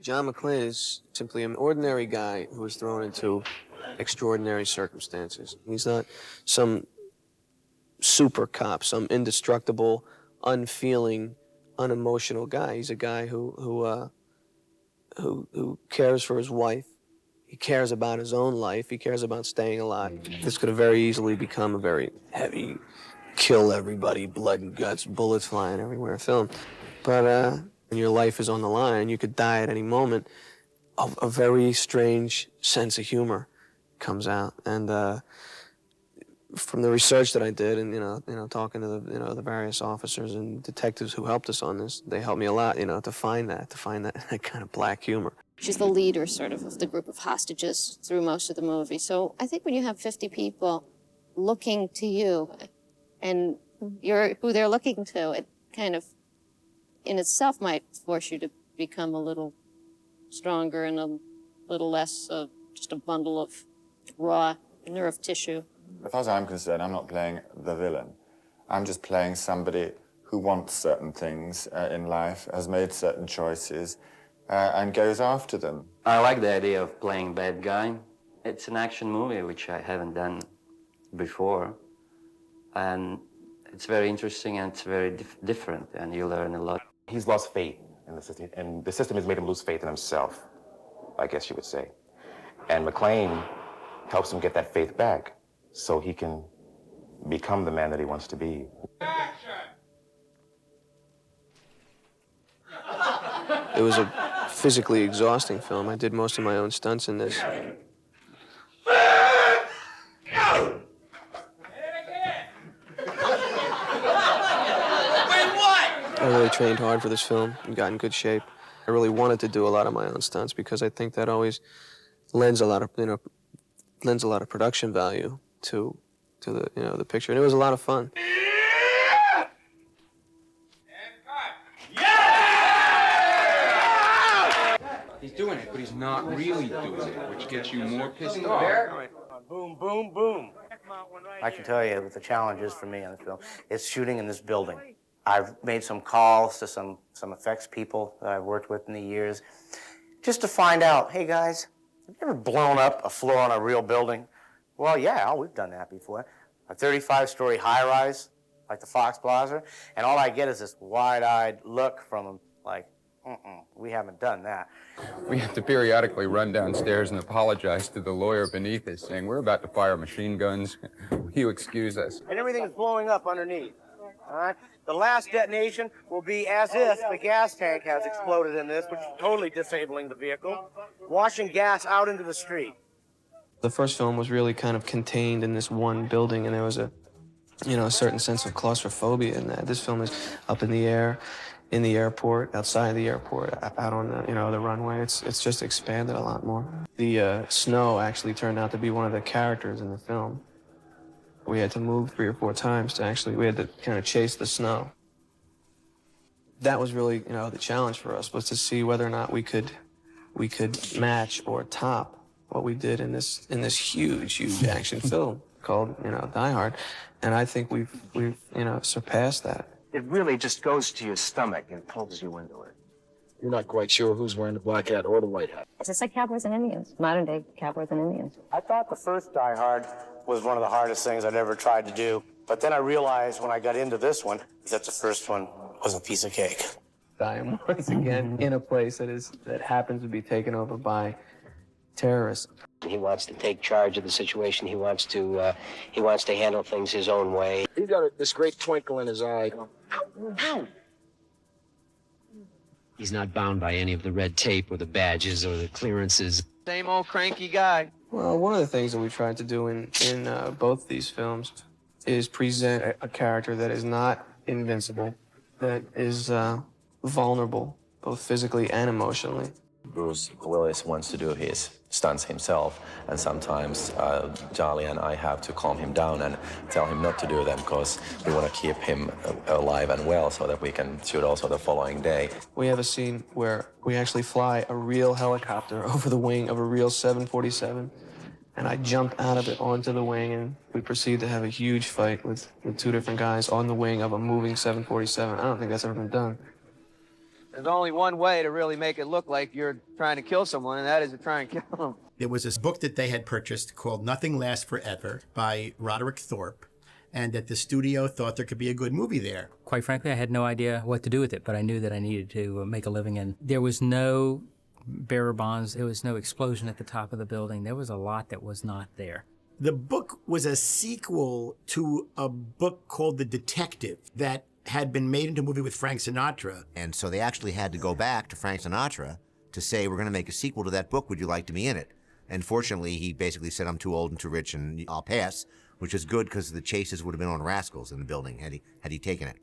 John McClane is simply an ordinary guy who was thrown into extraordinary circumstances. He's not some super cop, some indestructible, unfeeling, unemotional guy. He's a guy who cares for his wife. He cares about his own life. He cares about staying alive. This could have very easily become a very heavy, kill everybody, blood and guts, bullets flying everywhere film. But when your life is on the line, you could die at any moment, a very strange sense of humor comes out. And from the research that I did, and talking to the various officers and detectives who helped us on this, they helped me a lot, to find that kind of black humor. She's the leader, sort of the group of hostages through most of the movie. So I think when you have 50 people looking to you, and you're who they're looking to, it kind of, in itself, might force you to become a little stronger and a little less just a bundle of raw nerve tissue. As far as I'm concerned, I'm not playing the villain. I'm just playing somebody who wants certain things in life, has made certain choices, and goes after them. I like the idea of playing bad guy. It's an action movie, which I haven't done before. And it's very interesting and it's very different, and you learn a lot. He's lost faith in the system, and the system has made him lose faith in himself, I guess you would say. And McClane helps him get that faith back so he can become the man that he wants to be. Action! It was a physically exhausting film. I did most of my own stunts in this. I really trained hard for this film and got in good shape. I really wanted to do a lot of my own stunts because I think that always lends a lot of production value to the picture, and it was a lot of fun. He's doing it, but he's not really doing it, which gets you more pissed off. Boom, boom, boom. I can tell you what the challenge is for me on this film. It's shooting in this building. I've made some calls to some effects people that I've worked with in the years, just to find out, hey guys, have you ever blown up a floor on a real building? Well, yeah, we've done that before. A 35-story high-rise, like the Fox Plaza, and all I get is this wide-eyed look from them, like, we haven't done that. We have to periodically run downstairs and apologize to the lawyer beneath us, saying, we're about to fire machine guns. Will you excuse us? And everything is blowing up underneath, all right? The last detonation will be as if the gas tank has exploded in this, which is totally disabling the vehicle, washing gas out into the street. The first film was really kind of contained in this one building, and there was a certain sense of claustrophobia in that. This film is up in the air, in the airport, outside the airport, out on the runway. It's just expanded a lot more. The snow actually turned out to be one of the characters in the film. We had to move 3 or 4 times we had to kind of chase the snow. That was really, the challenge for us, was to see whether or not we could match or top what we did in this huge action film called, Die Hard. And I think we've surpassed that. It really just goes to your stomach and pulls you into it. You're not quite sure who's wearing the black hat or the white hat. It's just like cowboys and Indians, modern-day cowboys and Indians. I thought the first Die Hard was one of the hardest things I'd ever tried to do. But then I realized when I got into this one that the first one was a piece of cake. I am once again in a place that happens to be taken over by terrorists. He wants to take charge of the situation. He wants to handle things his own way. He's got this great twinkle in his eye. Ow! He's not bound by any of the red tape or the badges or the clearances. Same old cranky guy. Well, one of the things that we tried to do in both these films is present a character that is not invincible, that is vulnerable, both physically and emotionally. Bruce Willis wants to do his stunts himself, and sometimes Charlie and I have to calm him down and tell him not to do them because we want to keep him alive and well so that we can shoot also the following day. We have a scene where we actually fly a real helicopter over the wing of a real 747, and I jumped out of it onto the wing, and we proceed to have a huge fight with 2 different guys on the wing of a moving 747. I don't think that's ever been done. There's only one way to really make it look like you're trying to kill someone, and that is to try and kill them. There was this book that they had purchased called Nothing Lasts Forever by Roderick Thorp, and that the studio thought there could be a good movie there. Quite frankly, I had no idea what to do with it, but I knew that I needed to make a living, and there was no bearer bonds, there was no explosion at the top of the building. There was a lot that was not there. The book was a sequel to a book called The Detective that had been made into a movie with Frank Sinatra. And so they actually had to go back to Frank Sinatra to say, we're going to make a sequel to that book. Would you like to be in it? And fortunately, he basically said, I'm too old and too rich and I'll pass, which is good because the chases would have been on Rascals in the building had he taken it.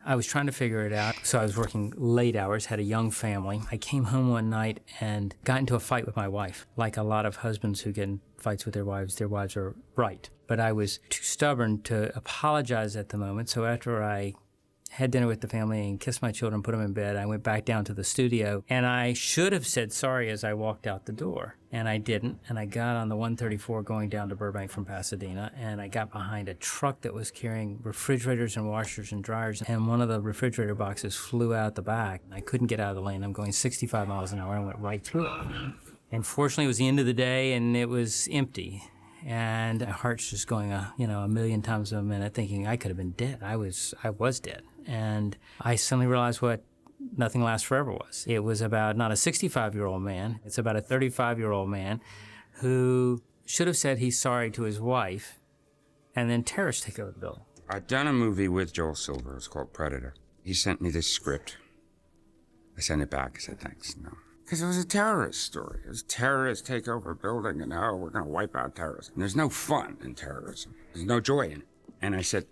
I was trying to figure it out, so I was working late hours, had a young family. I came home one night and got into a fight with my wife. Like a lot of husbands who get in fights with their wives are right. But I was too stubborn to apologize at the moment, so after I had dinner with the family and kissed my children, put them in bed, I went back down to the studio, and I should have said sorry as I walked out the door, and I didn't, and I got on the 134 going down to Burbank from Pasadena, and I got behind a truck that was carrying refrigerators and washers and dryers, and one of the refrigerator boxes flew out the back. I couldn't get out of the lane. I'm going 65 miles an hour. I went right through it. And fortunately, it was the end of the day, and it was empty. And my heart's just going, a million times a minute, thinking I could have been dead. I was dead. And I suddenly realized what Nothing Lasts Forever was. It was about not a 65-year-old man. It's about a 35-year-old man who should have said he's sorry to his wife, and then terrorists take over the building. I'd done a movie with Joel Silver. It was called Predator. He sent me this script. I sent it back. I said, thanks, no. Because it was a terrorist story. It was terrorists take over a building and, we're going to wipe out terrorists. And there's no fun in terrorism. There's no joy in it. And I said,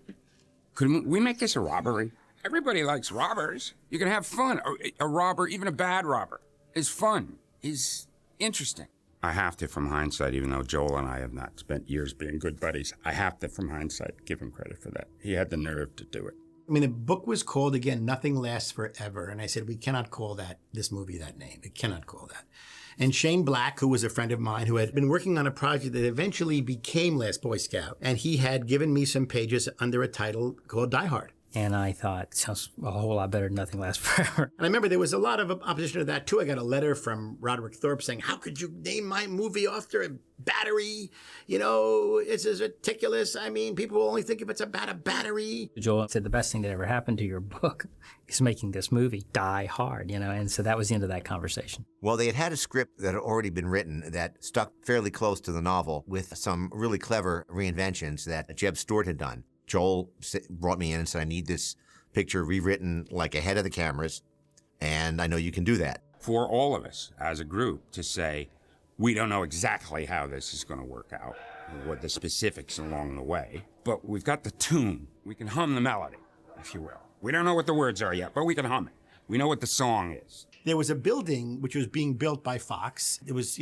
could we make this a robbery? Everybody likes robbers. You can have fun. A robber, even a bad robber, is fun, is interesting. I have to, from hindsight, even though Joel and I have not spent years being good buddies, I have to, from hindsight, give him credit for that. He had the nerve to do it. I mean, the book was called, again, Nothing Lasts Forever. And I said, we cannot call this movie that name. It cannot call that. And Shane Black, who was a friend of mine, who had been working on a project that eventually became Last Boy Scout, and he had given me some pages under a title called Die Hard. And I thought, sounds a whole lot better than Nothing Lasts Forever. And I remember there was a lot of opposition to that, too. I got a letter from Roderick Thorp saying, how could you name my movie after a battery? This is ridiculous. I mean, people will only think if it's about a battery. Joel said the best thing that ever happened to your book is making this movie Die Hard, and so that was the end of that conversation. Well, they had a script that had already been written that stuck fairly close to the novel with some really clever reinventions that Jeb Stuart had done. Joel brought me in and said, I need this picture rewritten like ahead of the cameras, and I know you can do that. For all of us as a group to say, we don't know exactly how this is going to work out, what the specifics along the way, but we've got the tune. We can hum the melody, if you will. We don't know what the words are yet, but we can hum it. We know what the song is. There was a building which was being built by Fox. It was,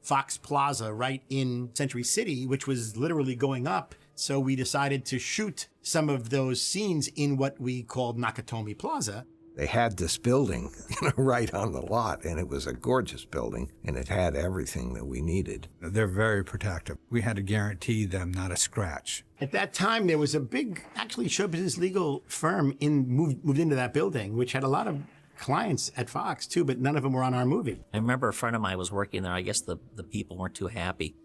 Fox Plaza right in Century City, which was literally going up. So we decided to shoot some of those scenes in what we called Nakatomi Plaza. They had this building, right on the lot, and it was a gorgeous building, and it had everything that we needed. They're very protective. We had to guarantee them not a scratch. At that time, there was a big, actually, show business legal firm moved into that building, which had a lot of clients at Fox, too, but none of them were on our movie. I remember a friend of mine was working there. I guess the people weren't too happy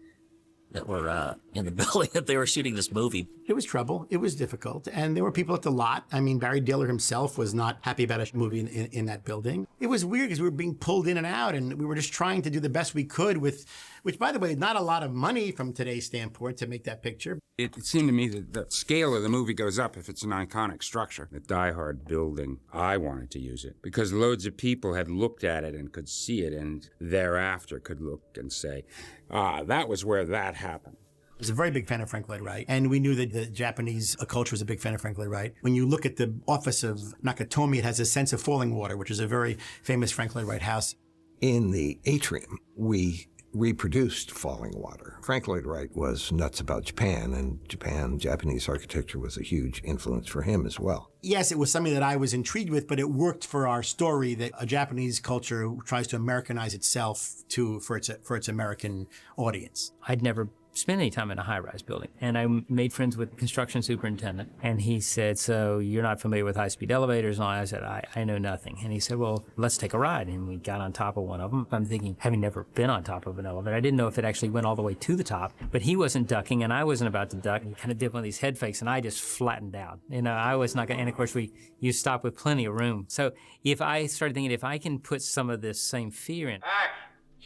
that were in the building that they were shooting this movie. It was trouble. It was difficult. And there were people at the lot. I mean, Barry Diller himself was not happy about a movie in that building. It was weird because we were being pulled in and out, and we were just trying to do the best we could with, which, by the way, not a lot of money from today's standpoint to make that picture. It seemed to me that the scale of the movie goes up if it's an iconic structure. The Die Hard building, I wanted to use it because loads of people had looked at it and could see it, and thereafter could look and say, that was where that happened. I was a very big fan of Frank Lloyd Wright, and we knew that the Japanese culture was a big fan of Frank Lloyd Wright. When you look at the office of Nakatomi, it has a sense of falling water, which is a very famous Frank Lloyd Wright house. In the atrium, we reproduced Falling Water. Frank Lloyd Wright was nuts about Japan, and Japanese architecture was a huge influence for him as well. Yes, it was something that I was intrigued with, but it worked for our story that a Japanese culture tries to Americanize itself for its American audience. I'd never spend any time in a high-rise building. And I made friends with the construction superintendent, and he said, so you're not familiar with high-speed elevators? And I said, I know nothing. And he said, well, let's take a ride. And we got on top of one of them. I'm thinking, having never been on top of an elevator, I didn't know if it actually went all the way to the top, but he wasn't ducking, and I wasn't about to duck. He kind of did one of these head fakes, and I just flattened out. I was not going to, and of course, you stop with plenty of room. So if I started thinking, if I can put some of this same fear in,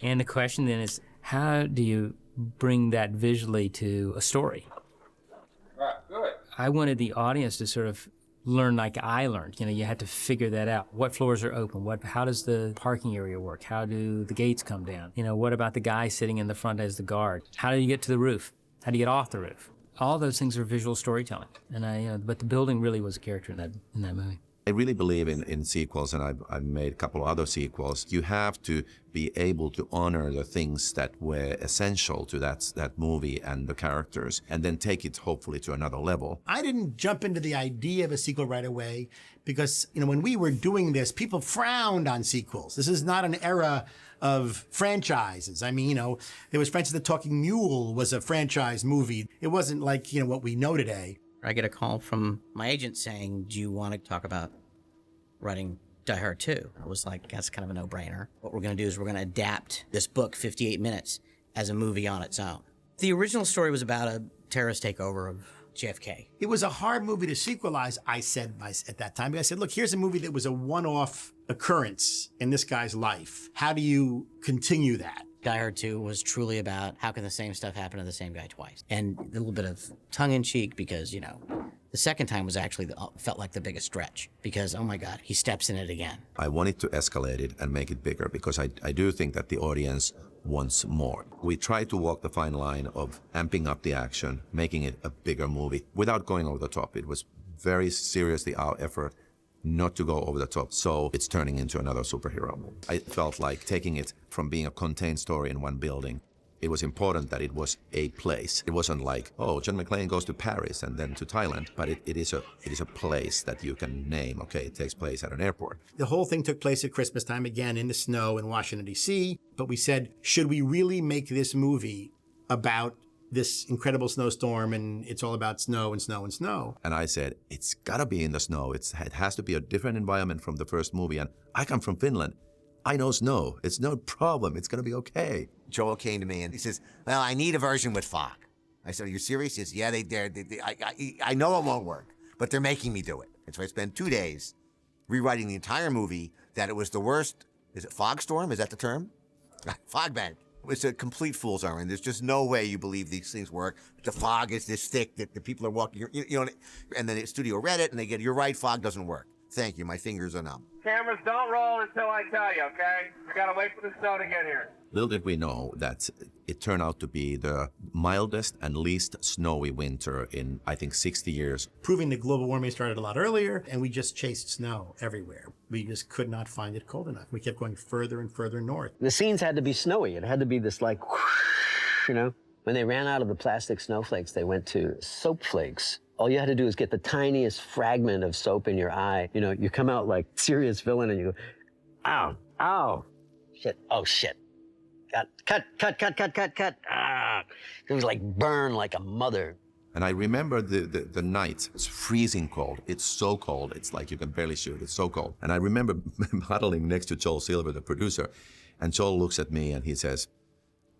and the question then is, how do you bring that visually to a story? Right, good. I wanted the audience to sort of learn like I learned. You had to figure that out. What floors are open? How does the parking area work? How do the gates come down? What about the guy sitting in the front as the guard? How do you get to the roof? How do you get off the roof? All those things are visual storytelling. And but the building really was a character in that movie. I really believe in sequels, and I've made a couple of other sequels. You have to be able to honor the things that were essential to that movie and the characters, and then take it hopefully to another level. I didn't jump into the idea of a sequel right away because, when we were doing this, people frowned on sequels. This is not an era of franchises. I mean, there was Francis the Talking Mule was a franchise movie. It wasn't like, what we know today. I get a call from my agent saying, do you want to talk about writing Die Hard 2? I was like, that's kind of a no-brainer. What we're going to do is we're going to adapt this book, 58 Minutes, as a movie on its own. The original story was about a terrorist takeover of JFK. It was a hard movie to sequelize, I said at that time. I said, look, here's a movie that was a one-off occurrence in this guy's life. How do you continue that? Die Hard 2 was truly about how can the same stuff happen to the same guy twice. And a little bit of tongue-in-cheek because, the second time was actually felt like the biggest stretch because, oh my God, he steps in it again. I wanted to escalate it and make it bigger because I do think that the audience wants more. We tried to walk the fine line of amping up the action, making it a bigger movie without going over the top. It was very seriously our effort not to go over the top, so it's turning into another superhero movie. I felt like taking it from being a contained story in one building, it was important that it was a place. It wasn't like, oh, John McClane goes to Paris and then to Thailand, but it is a place that you can name. Okay, it takes place at an airport. The whole thing took place at Christmas time, again in the snow in Washington, D.C., but we said, should we really make this movie about this incredible snowstorm and it's all about snow and snow and snow? And I said, it's gotta be in the snow. It has to be a different environment from the first movie. And I come from Finland. I know snow. It's no problem. It's gonna be okay. Joel came to me and he says, well, I need a version with fog. I said, are you serious? He says, yeah, I know it won't work, but they're making me do it. And so I spent 2 days rewriting the entire movie that it was the worst. Is it fog storm? Is that the term? Fog bank. It's a complete fool's errand. There's just no way you believe these things work. The fog is this thick that the people are walking, and then the studio read it and they get, you're right, fog doesn't work. Thank you, my fingers are numb. Cameras, don't roll until I tell you, okay? We gotta wait for the snow to get here. Little did we know that it turned out to be the mildest and least snowy winter in, I think, 60 years. Proving that global warming started a lot earlier, and we just chased snow everywhere. We just could not find it cold enough. We kept going further and further north. The scenes had to be snowy. It had to be this like, whoosh, When they ran out of the plastic snowflakes, they went to soap flakes. All you had to do is get the tiniest fragment of soap in your eye. You come out like serious villain and you go, ow, ow, shit, oh shit. Cut. Ah. It was like burn like a mother. And I remember the night. It's freezing cold. It's so cold. It's like you can barely shoot. It's so cold. And I remember huddling next to Joel Silver, the producer. And Joel looks at me and he says,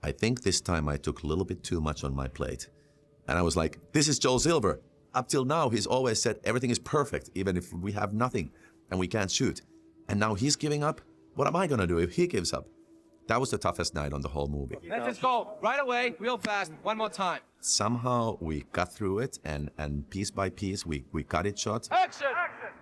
I think this time I took a little bit too much on my plate. And I was like, this is Joel Silver. Up till now, he's always said everything is perfect, even if we have nothing and we can't shoot. And now he's giving up. What am I going to do if he gives up? That was the toughest night on the whole movie. Let's just go right away, real fast, one more time. Somehow we got through it, and piece by piece we got it shot. Action!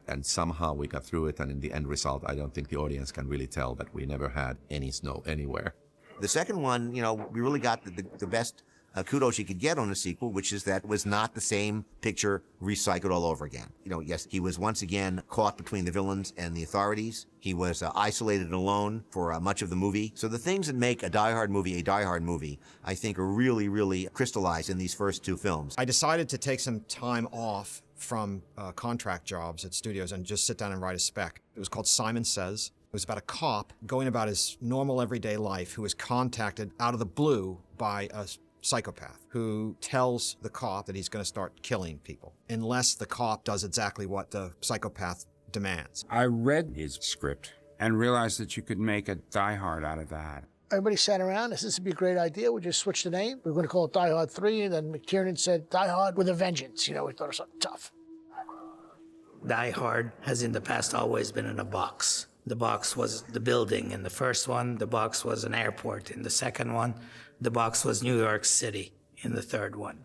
And somehow we got through it, and in the end result, I don't think the audience can really tell that we never had any snow anywhere. The second one, we really got the best kudos you could get on a sequel, which is that it was not the same picture recycled all over again. Yes, he was once again caught between the villains and the authorities. He was isolated and alone for much of the movie. So the things that make a Die Hard movie, I think are really, really crystallized in these first two films. I decided to take some time off from contract jobs at studios and just sit down and write a spec. It was called Simon Says. It was about a cop going about his normal everyday life who was contacted out of the blue by a psychopath who tells the cop that he's going to start killing people unless the cop does exactly what the psychopath demands. I read his script and realized that you could make a Die Hard out of that. Everybody sat around and said, this would be a great idea. We just switched the name. We were going to call it Die Hard 3, and then McTiernan said, Die Hard with a Vengeance. You know, we thought of something tough. Die Hard has in the past always been in a box. The box was the building. In the first one, the box was an airport. In the second one, the box was New York City. In the third one.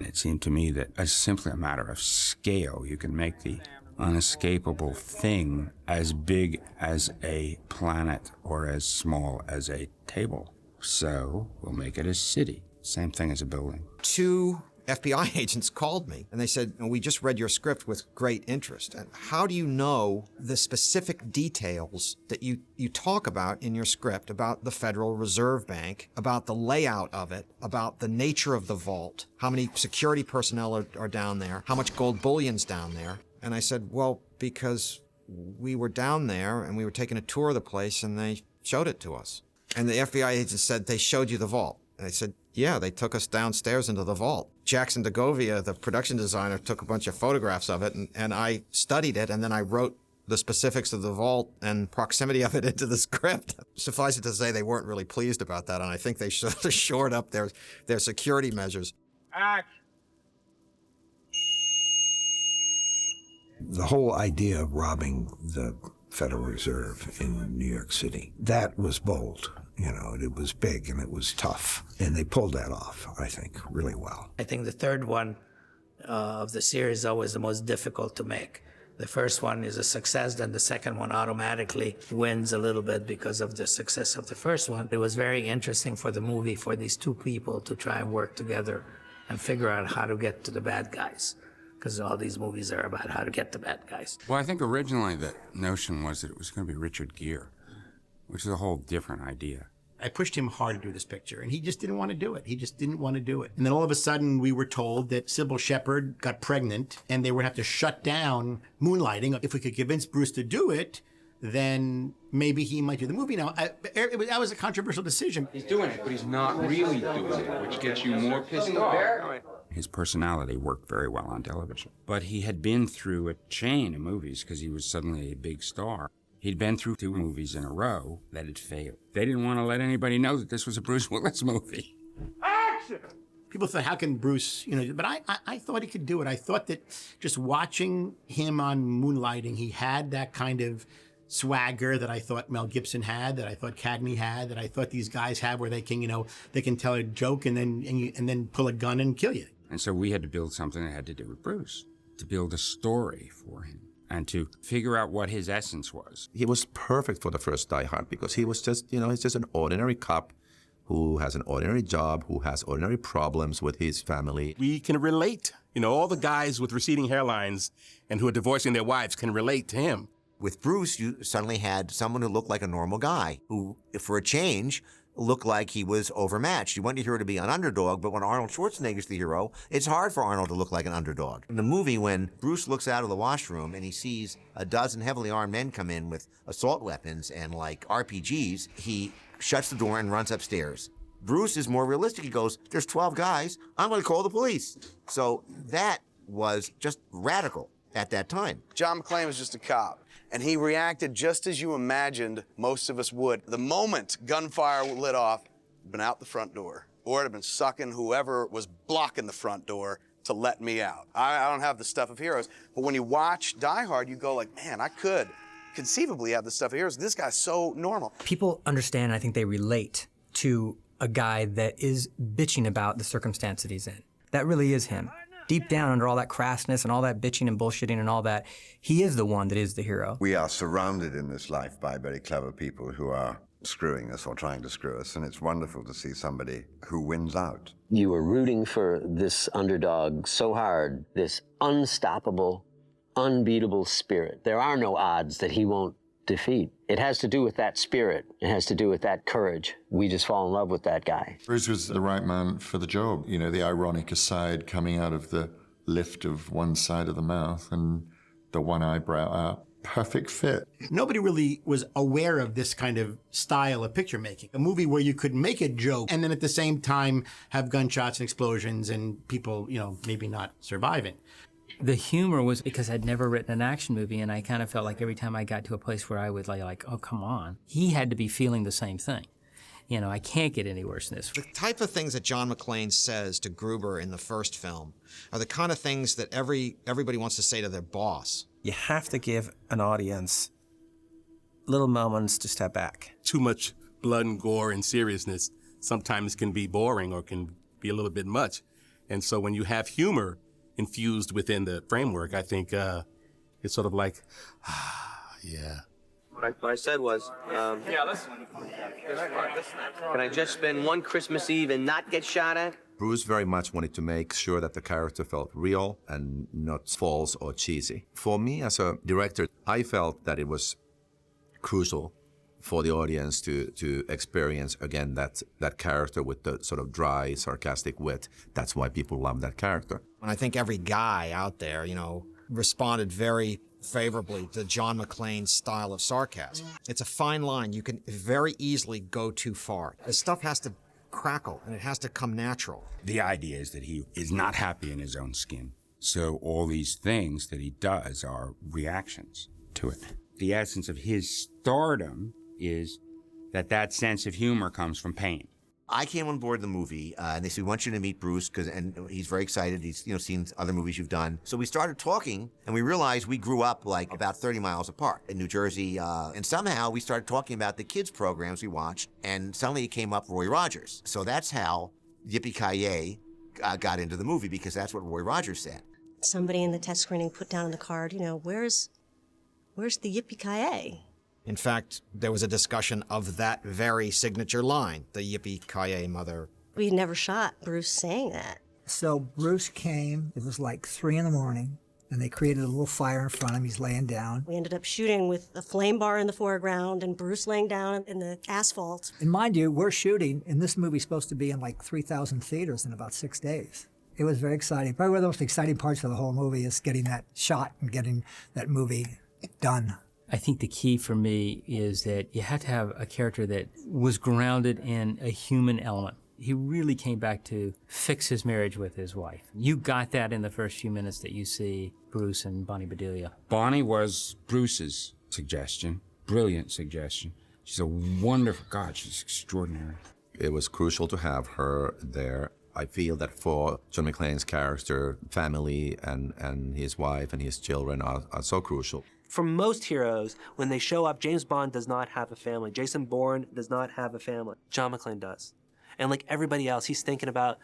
It seemed to me that as simply a matter of scale, you can make the unescapable thing as big as a planet or as small as a table. So we'll make it a city. Same thing as a building. 2 FBI agents called me and they said, we just read your script with great interest. And how do you know the specific details that you talk about in your script about the Federal Reserve Bank, about the layout of it, about the nature of the vault, how many security personnel are down there, how much gold bullion's down there? And I said, well, because we were down there and we were taking a tour of the place and they showed it to us. And the FBI agent said, they showed you the vault. And I said, yeah, they took us downstairs into the vault. Jackson DeGovia, the production designer, took a bunch of photographs of it, and I studied it, and then I wrote the specifics of the vault and proximity of it into the script. Suffice it to say, they weren't really pleased about that, and I think they should have shored up their security measures. Action. The whole idea of robbing the Federal Reserve in New York City, that was bold. You know, it was big and it was tough. And they pulled that off, I think, really well. I think the third one of the series is always the most difficult to make. The first one is a success, then the second one automatically wins a little bit because of the success of the first one. It was very interesting for the movie for these 2 people to try and work together and figure out how to get to the bad guys. Because all these movies are about how to get the bad guys. Well, I think originally the notion was that it was going to be Richard Gere, which is a whole different idea. I pushed him hard to do this picture, and he just didn't want to do it. He just didn't want to do it. And then all of a sudden, we were told that Sybil Shepherd got pregnant, and they would have to shut down Moonlighting. If we could convince Bruce to do it, then maybe he might do the movie. Now, that was a controversial decision. He's doing it, but he's not really doing it, which gets you more pissed off. His personality worked very well on television. But he had been through a chain of movies because he was suddenly a big star. He'd been through 2 movies in a row that had failed. They didn't want to let anybody know that this was a Bruce Willis movie. Action! People thought, how can Bruce, but I thought he could do it. I thought that just watching him on Moonlighting, he had that kind of swagger that I thought Mel Gibson had, that I thought Cagney had, that I thought these guys have, where they can, they can tell a joke and then pull a gun and kill you. And so we had to build something that had to do with Bruce, to build a story for him and to figure out what his essence was. He was perfect for the first Die Hard because he was just, he's just an ordinary cop who has an ordinary job, who has ordinary problems with his family. We can relate. All the guys with receding hairlines and who are divorcing their wives can relate to him. With Bruce, you suddenly had someone who looked like a normal guy, who, for a change, looked like he was overmatched. You want your hero to be an underdog, but when Arnold Schwarzenegger's the hero, it's hard for Arnold to look like an underdog. In the movie, when Bruce looks out of the washroom and he sees a dozen heavily armed men come in with assault weapons and like RPGs, he shuts the door and runs upstairs. Bruce is more realistic. He goes, there's 12 guys, I'm gonna call the police. So that was just radical at that time. John McClane was just a cop, and he reacted just as you imagined most of us would. The moment gunfire lit off, he'd been out the front door, or had been sucking whoever was blocking the front door to let me out. I don't have the stuff of heroes, but when you watch Die Hard, you go like, man, I could conceivably have the stuff of heroes. This guy's so normal. People understand, I think they relate to a guy that is bitching about the circumstance that he's in. That really is him. Deep down, under all that crassness and all that bitching and bullshitting and all that, he is the one that is the hero. We are surrounded in this life by very clever people who are screwing us or trying to screw us, and it's wonderful to see somebody who wins out. You were rooting for this underdog so hard, this unstoppable, unbeatable spirit. There are no odds that he won't defeat. It has to do with that spirit. It has to do with that courage. We just fall in love with that guy. Bruce was the right man for the job. The ironic aside coming out of the lift of one side of the mouth and the one eyebrow up. perfect fit. Nobody really was aware of this kind of style of picture making. A movie where you could make a joke and then at the same time have gunshots and explosions and people, maybe not surviving. The humor was because I'd never written an action movie, and I kind of felt like every time I got to a place where I would like, oh, come on. He had to be feeling the same thing. I can't get any worse than this. The type of things that John McClane says to Gruber in the first film are the kind of things that everybody wants to say to their boss. You have to give an audience little moments to step back. Too much blood and gore and seriousness sometimes can be boring or can be a little bit much. And so when you have humor infused within the framework, I think it's sort of like, yeah. What I said was, can I just spend one Christmas Eve and not get shot at? Bruce very much wanted to make sure that the character felt real and not false or cheesy. For me as a director, I felt that it was crucial for the audience to experience, again, that character with the sort of dry, sarcastic wit. That's why people love that character. And I think every guy out there, responded very favorably to John McClane's style of sarcasm. It's a fine line. You can very easily go too far. The stuff has to crackle, and it has to come natural. The idea is that he is not happy in his own skin. So all these things that he does are reactions to it. The essence of his stardom is that sense of humor comes from pain. I came on board the movie, and they said, we want you to meet Bruce, and he's very excited. He's seen other movies you've done. So we started talking, and we realized we grew up like about 30 miles apart in New Jersey. And somehow we started talking about the kids' programs we watched, and suddenly it came up Roy Rogers. So that's how Yippee-Ki-Yay got into the movie, because that's what Roy Rogers said. Somebody in the test screening put down on the card, where's the Yippee-Ki-Yay? In fact, there was a discussion of that very signature line, the Yippee-Ki-Yay, mother. We never shot Bruce saying that. So Bruce came, it was like 3 in the morning, and they created a little fire in front of him. He's laying down. We ended up shooting with a flame bar in the foreground and Bruce laying down in the asphalt. And mind you, we're shooting, and this movie's supposed to be in like 3,000 theaters in about 6 days. It was very exciting. Probably one of the most exciting parts of the whole movie is getting that shot and getting that movie done. I think the key for me is that you have to have a character that was grounded in a human element. He really came back to fix his marriage with his wife. You got that in the first few minutes that you see Bruce and Bonnie Bedelia. Bonnie was Bruce's suggestion, brilliant suggestion. She's a wonderful, God, she's extraordinary. It was crucial to have her there. I feel that for John McClane's character, family and his wife and his children are so crucial. For most heroes, when they show up, James Bond does not have a family. Jason Bourne does not have a family. John McClane does. And like everybody else, he's thinking about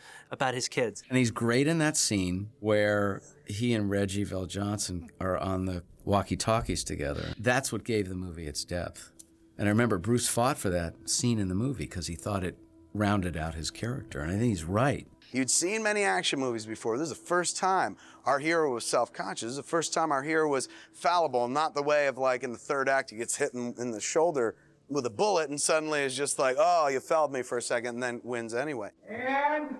his kids. And he's great in that scene where he and Reggie VelJohnson are on the walkie-talkies together. That's what gave the movie its depth. And I remember Bruce fought for that scene in the movie because he thought it rounded out his character. And I think he's right. You'd seen many action movies before. This is the first time our hero was self-conscious. This is the first time our hero was fallible, not the way of like in the third act he gets hit in the shoulder with a bullet and suddenly is just like, oh, you failed me for a second, and then wins anyway. And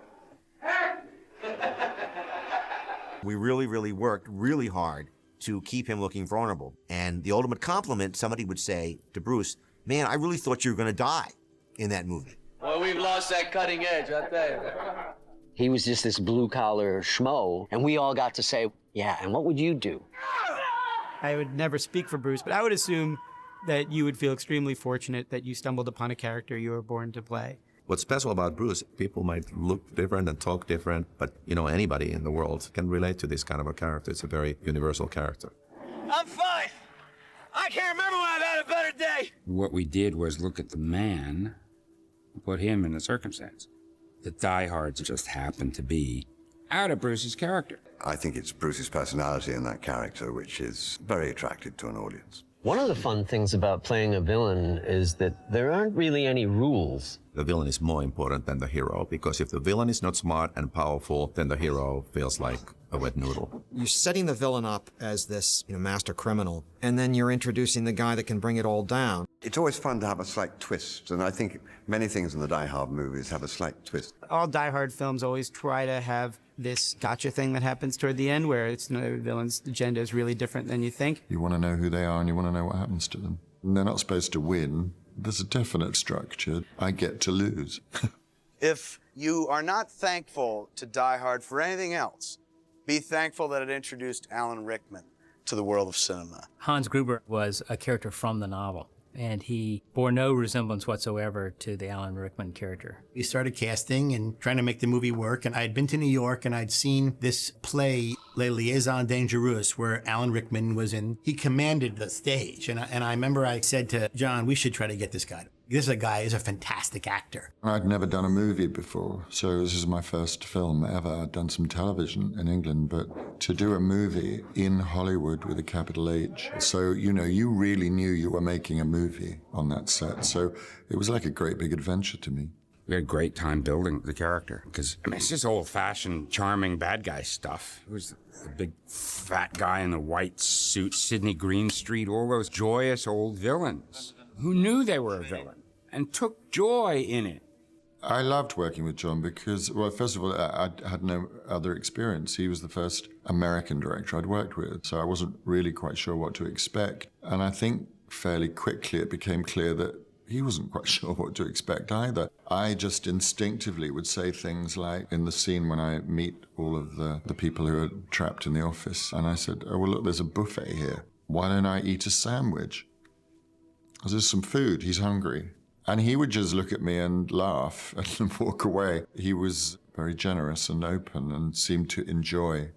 We really, really worked really hard to keep him looking vulnerable. And the ultimate compliment, somebody would say to Bruce, man, I really thought you were going to die in that movie. Well, we've lost that cutting edge, I'll tell you. He was just this blue-collar schmo, and we all got to say, yeah, and what would you do? I would never speak for Bruce, but I would assume that you would feel extremely fortunate that you stumbled upon a character you were born to play. What's special about Bruce, people might look different and talk different, but anybody in the world can relate to this kind of a character. It's a very universal character. I'm fine. I can't remember when I've had a better day. What we did was look at the man, put him in the circumstance. The diehards just happened to be out of Bruce's character. I think it's Bruce's personality in that character which is very attractive to an audience. One of the fun things about playing a villain is that there aren't really any rules. The villain is more important than the hero, because if the villain is not smart and powerful, then the hero feels like a wet noodle. You're setting the villain up as this master criminal, and then you're introducing the guy that can bring it all down. It's always fun to have a slight twist, and I think many things in the Die Hard movies have a slight twist. All Die Hard films always try to have this gotcha thing that happens toward the end where it's the villain's agenda is really different than you think? You want to know who they are and you want to know what happens to them. And they're not supposed to win. There's a definite structure. I get to lose. If you are not thankful to Die Hard for anything else, be thankful that it introduced Alan Rickman to the world of cinema. Hans Gruber was a character from the novel, and he bore no resemblance whatsoever to the Alan Rickman character. We started casting and trying to make the movie work, and I had been to New York and I'd seen this play, Les Liaisons Dangereuses, where Alan Rickman was in. He commanded the stage, and I remember I said to John, we should try to get this guy. This guy is a fantastic actor. I'd never done a movie before, so this is my first film ever. I'd done some television in England, but to do a movie in Hollywood with a capital H, so, you know, you really knew you were making a movie on that set, so it was like a great big adventure to me. We had a great time building the character, because, I mean, it's just old-fashioned, charming bad guy stuff. It was the big fat guy in the white suit, Sidney Greenstreet, all those joyous old villains who knew they were a villain and took joy in it. I loved working with John because, well, first of all, I had no other experience. He was the first American director I'd worked with, so I wasn't really quite sure what to expect. And I think fairly quickly it became clear that he wasn't quite sure what to expect either. I just instinctively would say things like, in the scene when I meet all of the people who are trapped in the office, and I said, oh, well, look, there's a buffet here. Why don't I eat a sandwich? There's some food, he's hungry. And he would just look at me and laugh and walk away. He was very generous and open and seemed to enjoy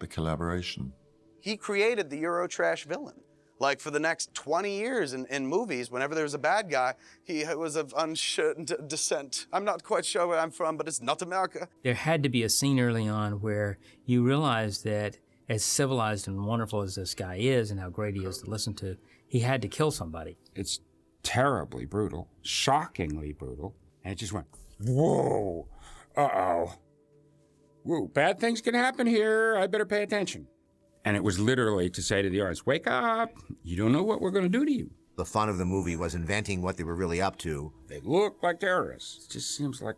the collaboration. He created the Eurotrash villain. Like, for the next 20 years in movies, whenever there was a bad guy, he was of uncertain descent. I'm not quite sure where I'm from, but it's not America. There had to be a scene early on where you realized that as civilized and wonderful as this guy is and how great he is to listen to, he had to kill somebody. It's terribly brutal, shockingly brutal, and it just went, whoa, uh-oh. Whoa, bad things can happen here, I better pay attention. And it was literally to say to the audience, wake up, you don't know what we're going to do to you. The fun of the movie was inventing what they were really up to. They look like terrorists. It just seems like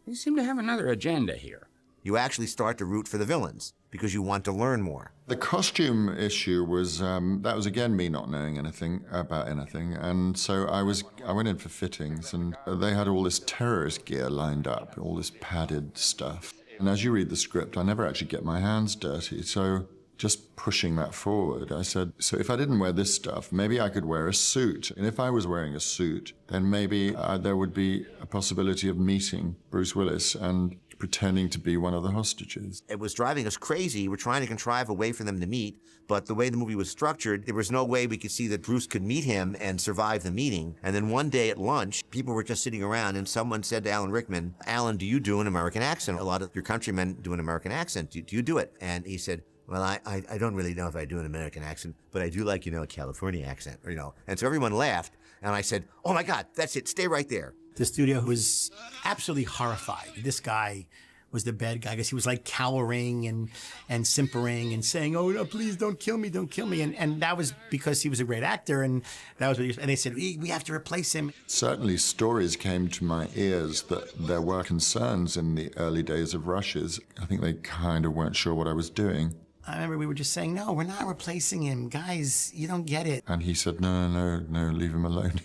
they seem to have another agenda here. You actually start to root for the villains because you want to learn more. The costume issue was, that was again me not knowing anything about anything. And so I went in for fittings and they had all this terrorist gear lined up, all this padded stuff. And as you read the script, I never actually get my hands dirty. So just pushing that forward, I said, so if I didn't wear this stuff, maybe I could wear a suit. And if I was wearing a suit, then maybe there would be a possibility of meeting Bruce Willis and pretending to be one of the hostages. It was driving us crazy. We're trying to contrive a way for them to meet, but the way the movie was structured, there was no way we could see that Bruce could meet him and survive the meeting. And then one day at lunch, people were just sitting around and someone said to Alan Rickman, Alan, do you do an American accent? A lot of your countrymen do an American accent. Do you do it? And he said, well, I don't really know if I do an American accent, but I do like, a California accent, And so everyone laughed, and I said, oh my God, that's it, stay right there. The studio was absolutely horrified. This guy was the bad guy because he was like cowering and simpering and saying, oh, no, please don't kill me, don't kill me. And that was because he was a great actor, and that was what he was, and they said, we have to replace him. Certainly stories came to my ears that there were concerns in the early days of rushes. I think they kind of weren't sure what I was doing. I remember we were just saying, no, we're not replacing him. Guys, you don't get it. And he said, no, leave him alone.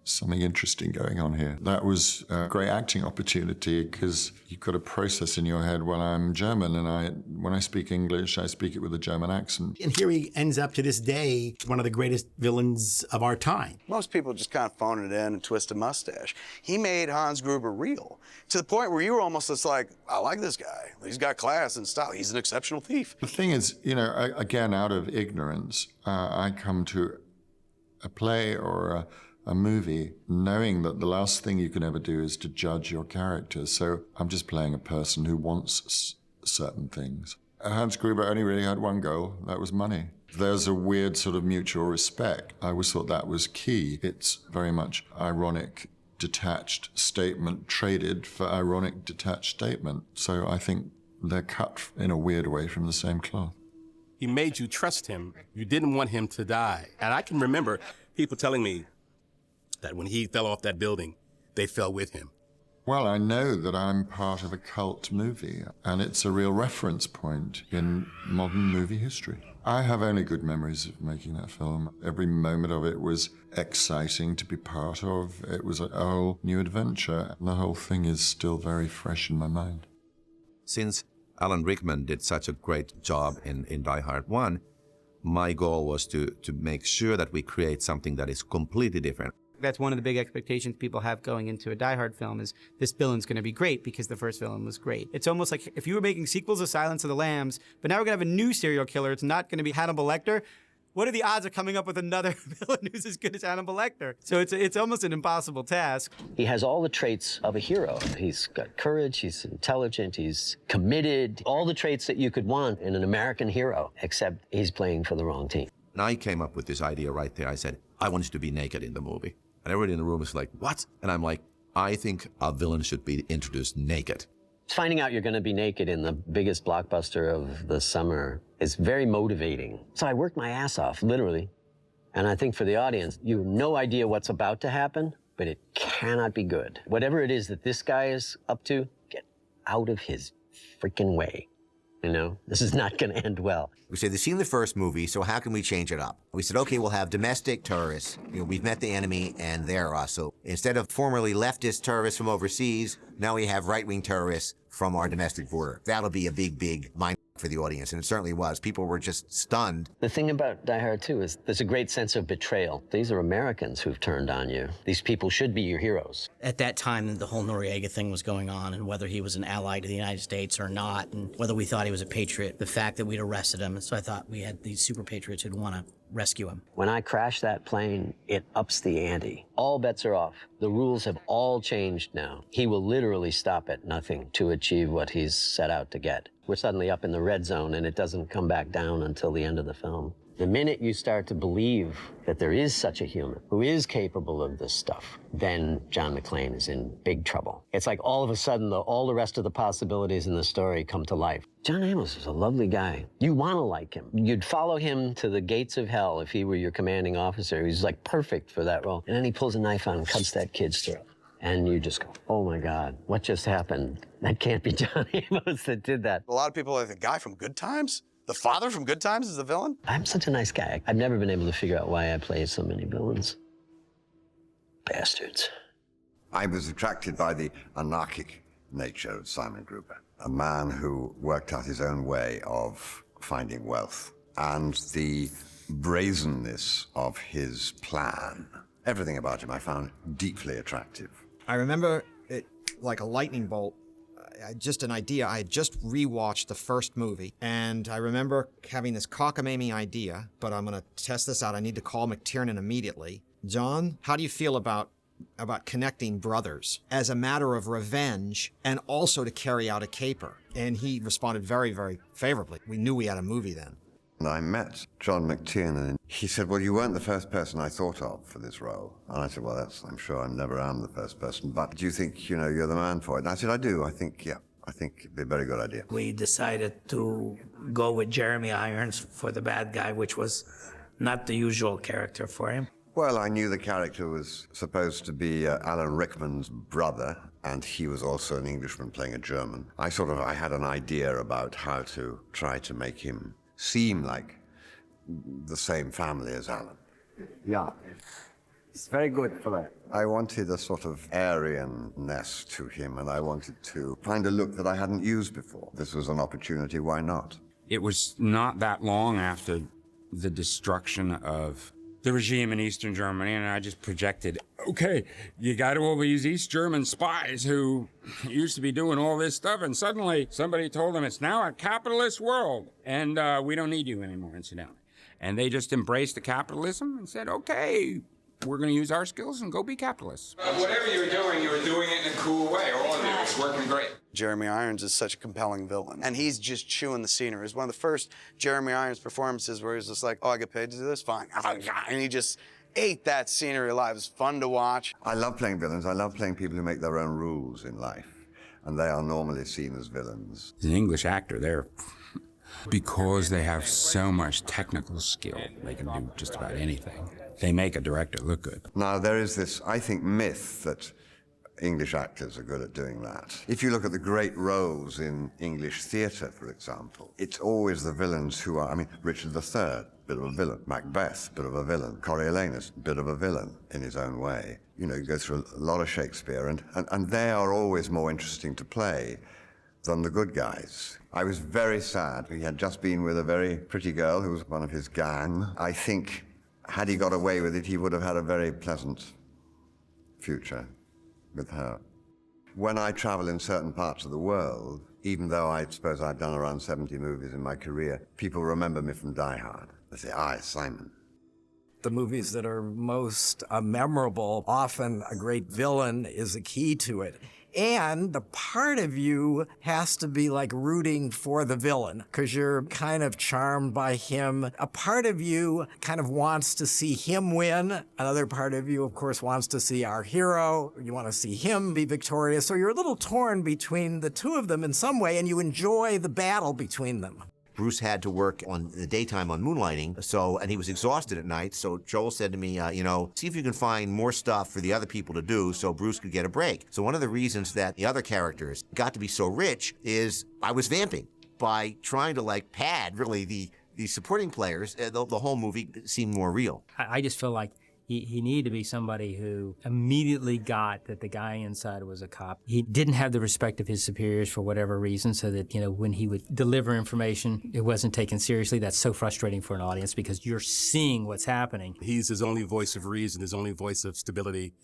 Something interesting going on here. That was a great acting opportunity because you've got a process in your head. Well, I'm German, and when I speak English, I speak it with a German accent. And here he ends up to this day, one of the greatest villains of our time. Most people just kind of phone it in and twist a mustache. He made Hans Gruber real, to the point where you were almost just like, I like this guy. He's got class and style. He's an exceptional thief. The thing is, again, out of ignorance, I come to a play or a movie knowing that the last thing you can ever do is to judge your character. So I'm just playing a person who wants certain things. Hans Gruber only really had one goal, that was money. There's a weird sort of mutual respect. I always thought that was key. It's very much ironic, detached statement traded for ironic, detached statement. So I think they're cut in a weird way from the same cloth. He made you trust him. You didn't want him to die. And I can remember people telling me that when he fell off that building, they fell with him. Well, I know that I'm part of a cult movie, and it's a real reference point in modern movie history. I have only good memories of making that film. Every moment of it was exciting to be part of. It was a whole new adventure, and the whole thing is still very fresh in my mind. Since Alan Rickman did such a great job in Die Hard 1, my goal was to make sure that we create something that is completely different. That's one of the big expectations people have going into a Die Hard film is this villain's going to be great because the first villain was great. It's almost like if you were making sequels of Silence of the Lambs, but now we're going to have a new serial killer, it's not going to be Hannibal Lecter. What are the odds of coming up with another villain who's as good as Hannibal Lecter? So it's almost an impossible task. He has all the traits of a hero. He's got courage, he's intelligent, he's committed, all the traits that you could want in an American hero, except he's playing for the wrong team. And I came up with this idea right there. I said, I want you to be naked in the movie. And everybody in the room is like, what? And I'm like, I think a villain should be introduced naked. Finding out you're going to be naked in the biggest blockbuster of the summer is very motivating. So I worked my ass off, literally. And I think for the audience, you have no idea what's about to happen, but it cannot be good. Whatever it is that this guy is up to, get out of his freaking way. You know, this is not going to end well. We said, they've seen the first movie, so how can we change it up? We said, okay, we'll have domestic terrorists. You know, we've met the enemy, and they're us. So instead of formerly leftist terrorists from overseas, now we have right-wing terrorists from our domestic border. That'll be a big, big mind for the audience, and it certainly was. People were just stunned. The thing about Die Hard 2 is there's a great sense of betrayal. These are Americans who've turned on you. These people should be your heroes. At that time, the whole Noriega thing was going on, and whether he was an ally to the United States or not, and whether we thought he was a patriot, the fact that we'd arrested him. So I thought we had these super patriots who'd want to rescue him. When I crash that plane, it ups the ante. All bets are off. The rules have all changed now. He will literally stop at nothing to achieve what he's set out to get. We're suddenly up in the red zone, and it doesn't come back down until the end of the film. The minute you start to believe that there is such a human who is capable of this stuff, then John McClane is in big trouble. It's like all of a sudden, all the rest of the possibilities in the story come to life. John Amos is a lovely guy. You want to like him. You'd follow him to the gates of hell if he were your commanding officer. He's like perfect for that role. And then he pulls a knife out and cuts that kid's throat. And you just go, oh my God, what just happened? That can't be John Amos that did that. A lot of people are the guy from Good Times? The father from Good Times is the villain? I'm such a nice guy. I've never been able to figure out why I play so many villains. Bastards. I was attracted by the anarchic nature of Simon Gruber, a man who worked out his own way of finding wealth, and the brazenness of his plan. Everything about him I found deeply attractive. I remember it like a lightning bolt. Just an idea. I had just rewatched the first movie, and I remember having this cockamamie idea, but I'm going to test this out. I need to call McTiernan immediately. John, how do you feel about connecting brothers as a matter of revenge and also to carry out a caper? And he responded very, very favorably. We knew we had a movie then. And I met John McTiernan, and he said, well, you weren't the first person I thought of for this role. And I said, well, I'm sure I never am the first person, but do you think, you're the man for it? And I said, I do. I think it'd be a very good idea. We decided to go with Jeremy Irons for the bad guy, which was not the usual character for him. Well, I knew the character was supposed to be Alan Rickman's brother, and he was also an Englishman playing a German. I had an idea about how to try to make him seem like the same family as Alan. Yeah, it's very good for that. I wanted a sort of Aryanness to him, and I wanted to find a look that I hadn't used before. This was an opportunity, why not? It was not that long after the destruction of the regime in Eastern Germany, and I just projected, okay, you got all these East German spies who used to be doing all this stuff, and suddenly somebody told them it's now a capitalist world, and we don't need you anymore, incidentally. And they just embraced the capitalism and said, okay, we're going to use our skills and go be capitalists. Whatever you were doing it in a cool way, all of you. It's working great. Jeremy Irons is such a compelling villain, and he's just chewing the scenery. It's one of the first Jeremy Irons performances where he's just like, oh, I get paid to do this? Fine. And he just ate that scenery alive. It was fun to watch. I love playing villains. I love playing people who make their own rules in life, and they are normally seen as villains. As an English actor, they're... because they have so much technical skill, they can do just about anything. They make a director look good. Now, there is this, I think, myth that English actors are good at doing that. If you look at the great roles in English theatre, for example, it's always the villains who are, I mean, Richard III, bit of a villain. Macbeth, bit of a villain. Coriolanus, bit of a villain in his own way. You know, you go through a lot of Shakespeare, and they are always more interesting to play than the good guys. I was very sad. He had just been with a very pretty girl who was one of his gang. I think, had he got away with it, he would have had a very pleasant future with her. When I travel in certain parts of the world, even though I suppose I've done around 70 movies in my career, people remember me from Die Hard. They say, it's Simon. The movies that are most memorable, often a great villain is a key to it. And the part of you has to be like rooting for the villain because you're kind of charmed by him. A part of you kind of wants to see him win. Another part of you, of course, wants to see our hero. You want to see him be victorious. So you're a little torn between the two of them in some way, and you enjoy the battle between them. Bruce had to work on the daytime on moonlighting, and he was exhausted at night, so Joel said to me, see if you can find more stuff for the other people to do so Bruce could get a break. So one of the reasons that the other characters got to be so rich is I was vamping by trying to pad really the supporting players. The whole movie seemed more real. I just feel like he needed to be somebody who immediately got that the guy inside was a cop. He didn't have the respect of his superiors for whatever reason, so that, when he would deliver information, it wasn't taken seriously. That's so frustrating for an audience because you're seeing what's happening. He's his only voice of reason, his only voice of stability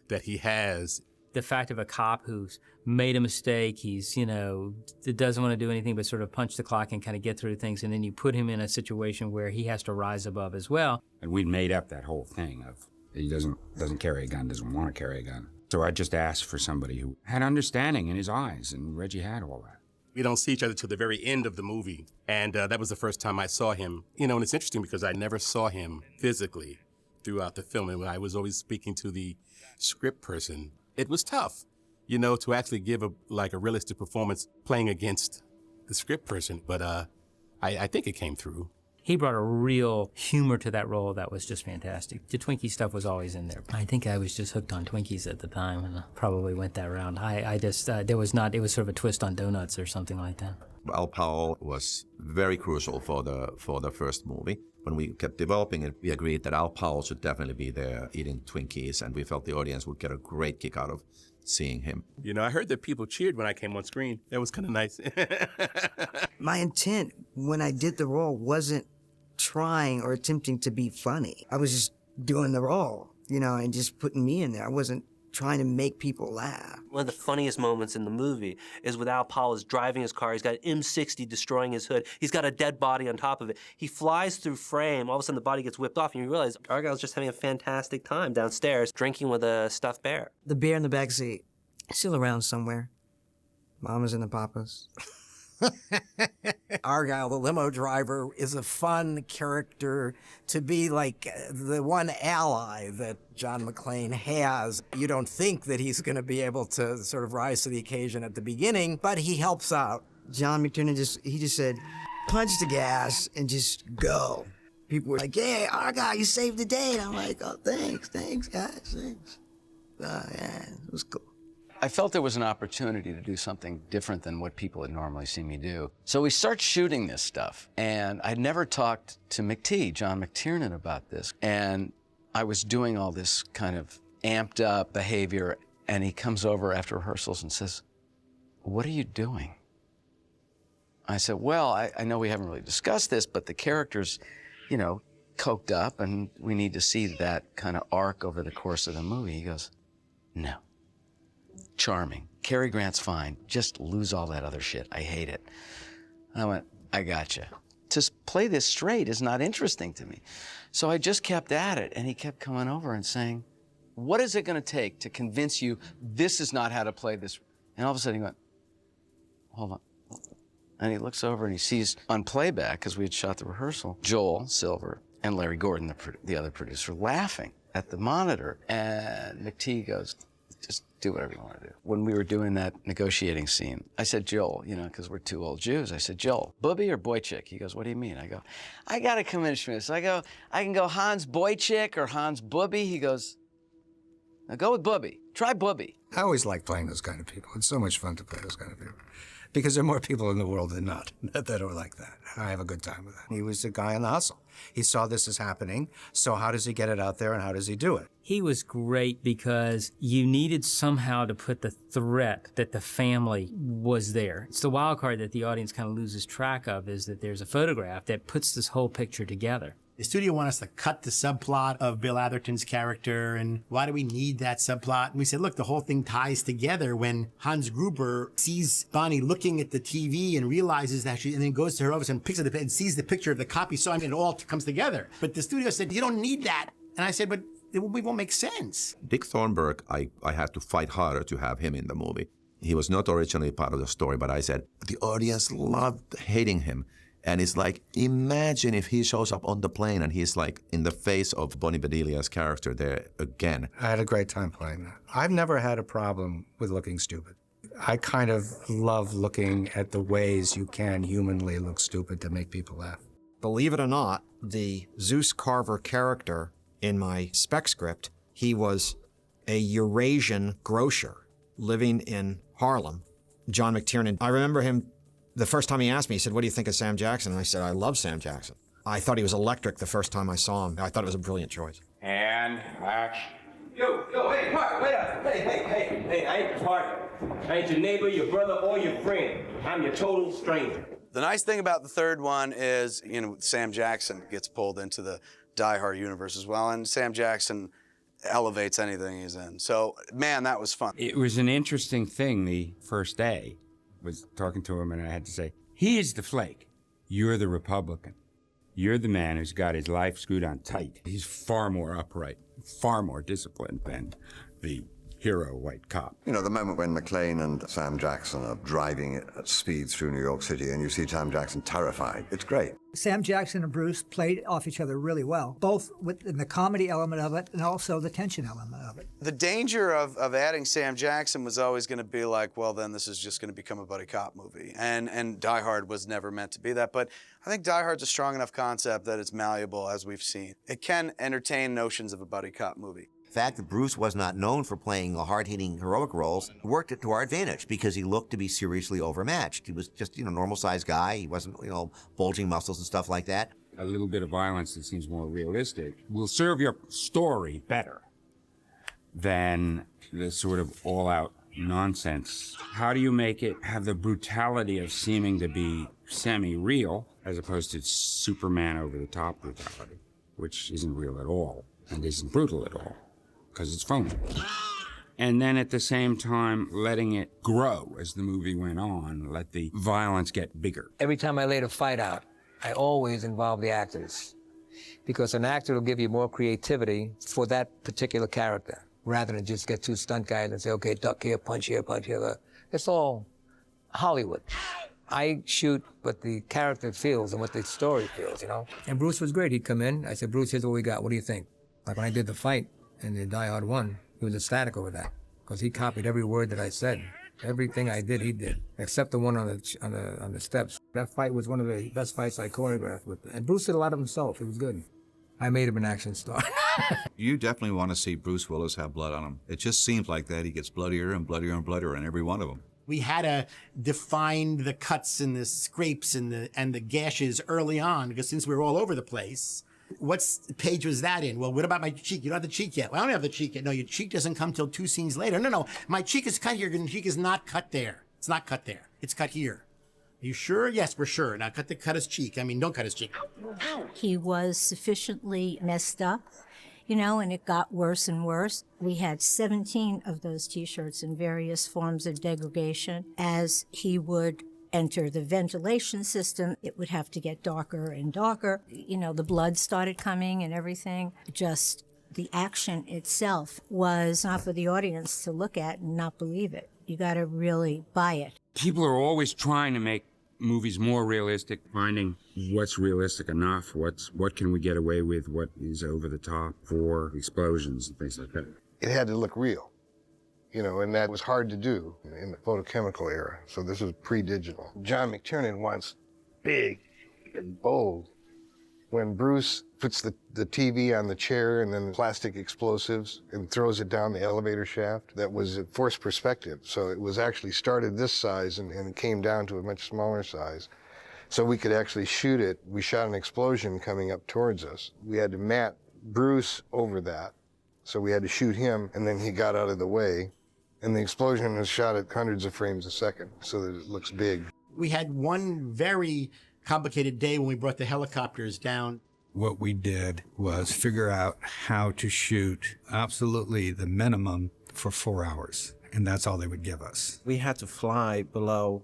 that he has. The fact of a cop who's made a mistake, he's, doesn't want to do anything but sort of punch the clock and kind of get through things, and then you put him in a situation where he has to rise above as well. And we'd made up that whole thing of he doesn't carry a gun, doesn't want to carry a gun. So I just asked for somebody who had understanding in his eyes, and Reggie had all that. We don't see each other till the very end of the movie, and that was the first time I saw him. And it's interesting because I never saw him physically throughout the film, and when I was always speaking to the script person, it was tough, to actually give a realistic performance playing against the script person. But I think it came through. He brought a real humor to that role that was just fantastic. The Twinkie stuff was always in there. I think I was just hooked on Twinkies at the time and probably went that round. it was sort of a twist on donuts or something like that. Al Powell was very crucial for the first movie. When we kept developing it, we agreed that Al Powell should definitely be there eating Twinkies, and we felt the audience would get a great kick out of seeing him. I heard that people cheered when I came on screen. That was kind of nice. My intent when I did the role wasn't trying or attempting to be funny. I was just doing the role, and just putting me in there. I wasn't trying to make people laugh. One of the funniest moments in the movie is with Al Powell is driving his car. He's got an M60 destroying his hood. He's got a dead body on top of it. He flies through frame. All of a sudden, the body gets whipped off, and you realize Argyle's just having a fantastic time downstairs drinking with a stuffed bear. The bear in the back seat, still around somewhere. Mamas and the papas. Argyle, the limo driver, is a fun character to be like the one ally that John McClane has. You don't think that he's going to be able to sort of rise to the occasion at the beginning, but he helps out. John McTiernan just said, punch the gas and just go. People were like, yeah, Argyle, you saved the day. And I'm like, oh, thanks, guys, thanks. Yeah, it was cool. I felt there was an opportunity to do something different than what people had normally seen me do. So we start shooting this stuff, and I'd never talked to John McTiernan, about this. And I was doing all this kind of amped up behavior, and he comes over after rehearsals and says, "What are you doing?" I said, well, I know we haven't really discussed this, but the character's, coked up, and we need to see that kind of arc over the course of the movie. He goes, no. Charming. Cary Grant's fine. Just lose all that other shit. I hate it. I went, I gotcha. To play this straight is not interesting to me. So I just kept at it, and he kept coming over and saying, what is it going to take to convince you this is not how to play this? And all of a sudden he went, hold on. And he looks over and he sees on playback, because we had shot the rehearsal, Joel Silver and Larry Gordon, the other producer, laughing at the monitor. And McT goes, just do whatever you want to do. When we were doing that negotiating scene, I said, Joel, because we're two old Jews, I said, Joel, Booby or Boychik? He goes, what do you mean? I go, I got a commission. So I go, I can go Hans Boychik or Hans Booby. He goes, now go with Booby. Try Booby. I always like playing those kind of people. It's so much fun to play those kind of people. Because there are more people in the world than not that are like that. I have a good time with that. He was a guy on the hustle. He saw this as happening, so how does he get it out there and how does he do it? He was great because you needed somehow to put the threat that the family was there. It's the wild card that the audience kind of loses track of, is that there's a photograph that puts this whole picture together. The studio wanted us to cut the subplot of Bill Atherton's character, and why do we need that subplot? And we said, look, the whole thing ties together when Hans Gruber sees Bonnie looking at the TV and realizes that and then goes to her office and picks up the and sees the picture of the copy. So I mean, it all comes together. But the studio said, you don't need that. And I said, but it won't make sense. Dick Thornburg, I had to fight harder to have him in the movie. He was not originally part of the story, but I said, the audience loved hating him. And it's like, imagine if he shows up on the plane and he's like in the face of Bonnie Bedelia's character there again. I had a great time playing that. I've never had a problem with looking stupid. I kind of love looking at the ways you can humanly look stupid to make people laugh. Believe it or not, the Zeus Carver character in my spec script, he was a Eurasian grocer living in Harlem, John McTiernan. I remember him, the first time he asked me, he said, what do you think of Sam Jackson? And I said, I love Sam Jackson. I thought he was electric the first time I saw him. I thought it was a brilliant choice. And action. Yo, hey, Parker, wait up. Hey, I ain't Parker. I ain't your neighbor, your brother, or your friend. I'm your total stranger. The nice thing about the third one is, Sam Jackson gets pulled into the Die Hard universe as well, and Sam Jackson elevates anything he's in. So, man, that was fun. It was an interesting thing the first day. Was talking to him, and I had to say, he is the flake. You're the Republican. You're the man who's got his life screwed on tight. He's far more upright, far more disciplined than the hero white cop. You know, the moment when McClane and Sam Jackson are driving at speed through New York City and you see Sam Jackson terrified, it's great. Sam Jackson and Bruce played off each other really well, both within the comedy element of it and also the tension element of it. The danger of adding Sam Jackson was always going to be like, well, then this is just going to become a buddy cop movie. And Die Hard was never meant to be that. But I think Die Hard's a strong enough concept that it's malleable, as we've seen. It can entertain notions of a buddy cop movie. The fact that Bruce was not known for playing hard-hitting heroic roles worked to our advantage because he looked to be seriously overmatched. He was just, normal-sized guy. He wasn't, bulging muscles and stuff like that. A little bit of violence that seems more realistic will serve your story better than the sort of all-out nonsense. How do you make it have the brutality of seeming to be semi-real as opposed to Superman over-the-top brutality, which isn't real at all and isn't brutal at all? Because it's phony. And then at the same time, letting it grow as the movie went on, let the violence get bigger. Every time I laid a fight out, I always involve the actors. Because an actor will give you more creativity for that particular character, rather than just get two stunt guys and say, okay, duck here, punch here, punch here. It's all Hollywood. I shoot what the character feels and what the story feels, And Bruce was great. He'd come in. I said, Bruce, here's what we got. What do you think? Like when I did the fight, in the Die Hard 1, he was ecstatic over that because he copied every word that I said. Everything I did, he did, except the one on the steps. That fight was one of the best fights I choreographed with. And Bruce did a lot of himself. It was good. I made him an action star. You definitely want to see Bruce Willis have blood on him. It just seems like that. He gets bloodier and bloodier and bloodier in every one of them. We had to define the cuts and the scrapes and the gashes early on because since we were all over the place. What page was that in? Well, what about my cheek? You don't have the cheek yet. Well, I don't have the cheek yet. No, your cheek doesn't come till 2 scenes later. No, my cheek is cut here. Your cheek is not cut there. It's not cut there. It's cut here. Are you sure? Yes, we're sure. Now cut his cheek. Don't cut his cheek. He was sufficiently messed up, and it got worse and worse. We had 17 of those T-shirts in various forms of degradation. As he would enter the ventilation system, it would have to get darker and darker. The blood started coming and everything. Just the action itself was not for the audience to look at and not believe it. You got to really buy it. People are always trying to make movies more realistic, finding what's realistic enough, what can we get away with, what is over the top for explosions and things like that. It had to look real. And that was hard to do in the photochemical era. So this was pre-digital. John McTiernan wants big and bold When Bruce puts the TV on the chair and then plastic explosives and throws it down the elevator shaft, that was a forced perspective. So it was actually started this size and it came down to a much smaller size. So we could actually shoot it. We shot an explosion coming up towards us. We had to mat Bruce over that. So we had to shoot him, and then he got out of the way. And the explosion was shot at hundreds of frames a second, so that it looks big. We had one very complicated day when we brought the helicopters down. What we did was figure out how to shoot absolutely the minimum for 4 hours, and that's all they would give us. We had to fly below